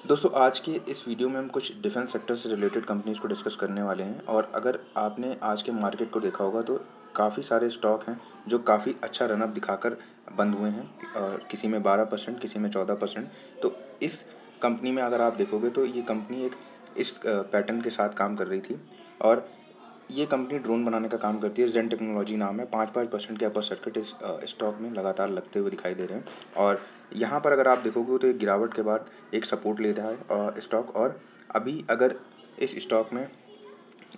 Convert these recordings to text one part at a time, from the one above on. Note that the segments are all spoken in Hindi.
दोस्तों आज के इस वीडियो में हम कुछ डिफेंस सेक्टर से रिलेटेड कंपनीज को डिस्कस करने वाले हैं। और अगर आपने आज के मार्केट को देखा होगा तो काफ़ी सारे स्टॉक हैं जो काफ़ी अच्छा रनअप दिखाकर बंद हुए हैं। और किसी में 12%, किसी में 14%। तो इस कंपनी में अगर आप देखोगे तो ये कंपनी एक इस पैटर्न के साथ काम कर रही थी। और ये कंपनी ड्रोन बनाने का काम करती है। जेन टेक्नोलॉजी नाम है। 5% के अपर सर्किट इस स्टॉक में लगातार लगते हुए दिखाई दे रहे हैं। और यहाँ पर अगर आप देखोगे तो एक गिरावट के बाद एक सपोर्ट ले रहा है स्टॉक। और अभी अगर इस स्टॉक में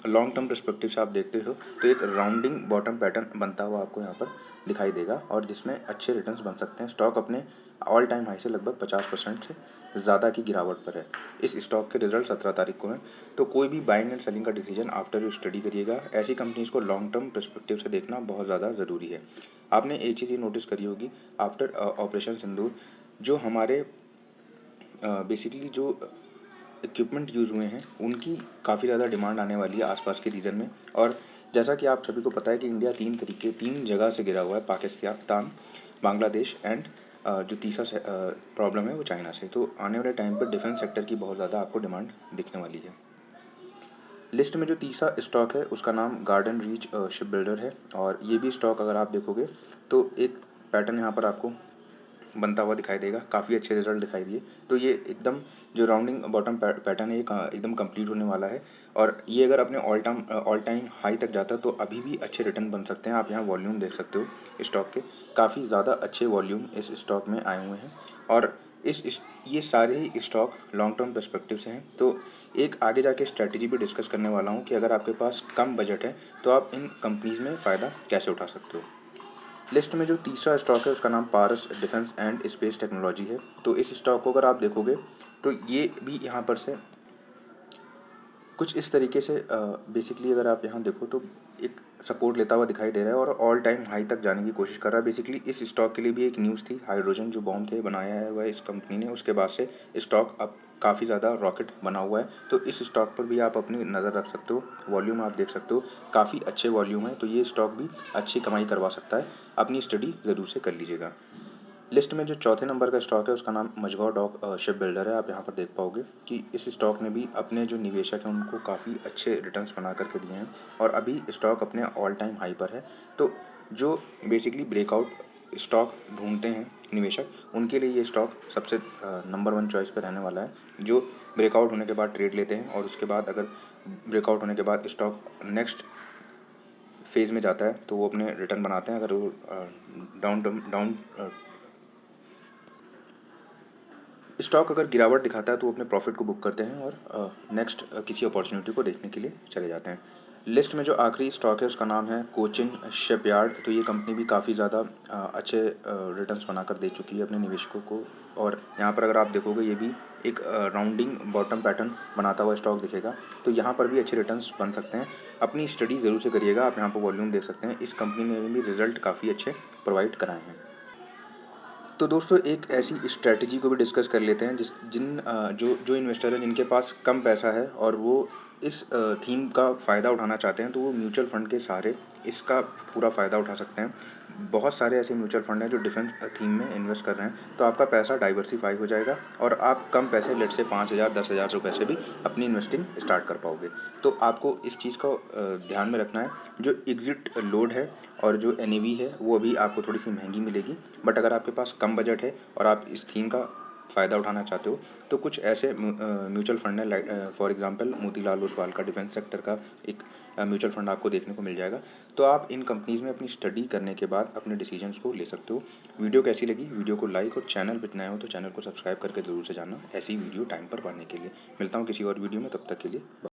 लॉन्ग टर्म पर्सपेक्टिव से आप देखते हो तो एक राउंडिंग बॉटम पैटर्न बनता हुआ आपको यहाँ पर दिखाई देगा और जिसमें अच्छे रिटर्न्स बन सकते हैं। स्टॉक अपने ऑल टाइम हाई से लगभग 50% से ज़्यादा की गिरावट पर है। इस स्टॉक के रिजल्ट 17 तारीख को हैं। तो कोई भी बाइंग एंड सेलिंग का डिसीजन आफ्टर यू स्टडी करिएगा। ऐसी कंपनीज को लॉन्ग टर्म पर्सपेक्टिव से देखना बहुत ज़्यादा ज़रूरी है। आपने एक चीज़ नोटिस करी होगी आफ्टर ऑपरेशन सिंदूर जो हमारे बेसिकली जो इक्विपमेंट यूज़ हुए हैं उनकी काफ़ी ज़्यादा डिमांड आने वाली है आसपास के रीजन में। और जैसा कि आप सभी को पता है कि इंडिया तीन जगह से घिरा हुआ है, पाकिस्तान, बांग्लादेश एंड जो तीसरा प्रॉब्लम है वो चाइना से। तो आने वाले टाइम पर डिफेंस सेक्टर की बहुत ज़्यादा आपको डिमांड दिखने वाली है। लिस्ट में जो तीसरा स्टॉक है उसका नाम गार्डन रीच शिप बिल्डर है। और ये भी स्टॉक अगर आप देखोगे तो एक पैटर्न यहाँ पर आपको बनता हुआ दिखाई देगा। काफ़ी अच्छे रिजल्ट दिखाई दिए। तो ये एकदम जो राउंडिंग बॉटम पैटर्न है ये एकदम कंप्लीट होने वाला है। और ये अगर अपने ऑल टाइम हाई तक जाता है तो अभी भी अच्छे रिटर्न बन सकते हैं। आप यहाँ वॉल्यूम देख सकते हो स्टॉक के, काफ़ी ज़्यादा अच्छे वॉल्यूम इस स्टॉक में आए हुए हैं। और ये सारे ही स्टॉक लॉन्ग टर्म पर्सपेक्टिव से हैं। तो एक आगे जाके स्ट्रैटेजी भी डिस्कस करने वाला हूँ कि अगर आपके पास कम बजट है तो आप इन कंपनीज में फ़ायदा कैसे उठा सकते हो। लिस्ट में जो तीसरा स्टॉक है उसका नाम पारस डिफेंस एंड स्पेस टेक्नोलॉजी है। तो इस स्टॉक को अगर आप देखोगे तो ये भी यहाँ पर से कुछ इस तरीके से बेसिकली अगर आप यहाँ देखो तो एक सपोर्ट लेता हुआ दिखाई दे रहा है और ऑल टाइम हाई तक जाने की कोशिश कर रहा है। बेसिकली इस स्टॉक के लिए भी एक न्यूज़ थी, हाइड्रोजन जो बॉम्ब थे बनाया है वह इस कंपनी ने, उसके बाद से स्टॉक अब काफ़ी ज़्यादा रॉकेट बना हुआ है। तो इस स्टॉक पर भी आप अपनी नज़र रख सकते हो। वॉल्यूम आप देख सकते हो, काफ़ी अच्छे वॉल्यूम है। तो ये स्टॉक भी अच्छी कमाई करवा सकता है। अपनी स्टडी ज़रूर से कर लीजिएगा। लिस्ट में जो चौथे नंबर का स्टॉक है उसका नाम मझगांव डॉक शिप बिल्डर है। आप यहाँ पर देख पाओगे कि इस स्टॉक ने भी अपने जो निवेशक हैं उनको काफ़ी अच्छे रिटर्न्स बना करके दिए हैं और अभी स्टॉक अपने ऑल टाइम हाई पर है। तो जो बेसिकली ब्रेकआउट स्टॉक ढूंढते हैं निवेशक उनके लिए ये स्टॉक सबसे नंबर 1 चॉइस पर रहने वाला है। जो ब्रेकआउट होने के बाद ट्रेड लेते हैं और उसके बाद अगर ब्रेकआउट होने के बाद स्टॉक नेक्स्ट फेज़ में जाता है तो वो अपने रिटर्न बनाते हैं। अगर वो डाउन स्टॉक अगर गिरावट दिखाता है तो वो अपने प्रॉफिट को बुक करते हैं और नेक्स्ट किसी अपॉर्चुनिटी को देखने के लिए चले जाते हैं। लिस्ट में जो आखिरी स्टॉक है उसका नाम है कोचिन शिपयार्ड। तो ये कंपनी भी काफ़ी ज़्यादा अच्छे रिटर्न्स बनाकर दे चुकी है अपने निवेशकों को। और यहाँ पर अगर आप देखोगे ये भी एक राउंडिंग बॉटम पैटर्न बनाता हुआ स्टॉक दिखेगा। तो यहाँ पर भी अच्छे रिटर्न्स बन सकते हैं। अपनी स्टडी ज़रूर से करिएगा। आप यहाँ पर वॉल्यूम देख सकते हैं। इस कंपनी ने भी रिजल्ट काफ़ी अच्छे प्रोवाइड कराए हैं। तो दोस्तों एक ऐसी स्ट्रैटेजी को भी डिस्कस कर लेते हैं जो इन्वेस्टर हैं जिनके पास कम पैसा है और वो इस थीम का फ़ायदा उठाना चाहते हैं तो वो म्यूचुअल फंड के सहारे इसका पूरा फ़ायदा उठा सकते हैं। बहुत सारे ऐसे म्यूचुअल फंड हैं जो डिफेंस थीम में इन्वेस्ट कर रहे हैं। तो आपका पैसा डाइवर्सिफाई हो जाएगा और आप कम पैसे लेट से 5,000 10,000 रुपये से भी अपनी इन्वेस्टिंग स्टार्ट कर पाओगे। तो आपको इस चीज़ को ध्यान में रखना है। जो एग्जिट लोड है और जो एनएवी है वो अभी आपको थोड़ी सी महंगी मिलेगी। बट अगर आपके पास कम बजट है और आप इस थीम का फ़ायदा उठाना चाहते हो तो कुछ ऐसे म्यूचुअल फंड है, फॉर एग्जांपल मोतीलाल ओसवाल का डिफेंस सेक्टर का एक म्यूचुअल फंड आपको देखने को मिल जाएगा। तो आप इन कंपनीज़ में अपनी स्टडी करने के बाद अपने डिसीजंस को ले सकते हो। वीडियो कैसी लगी? वीडियो को लाइक और चैनल पर नए हो तो चैनल को सब्सक्राइब करके ज़रूर से जाना ऐसी वीडियो टाइम पर पाने के लिए। मिलता हूँ किसी और वीडियो में, तब तक के लिए बाय।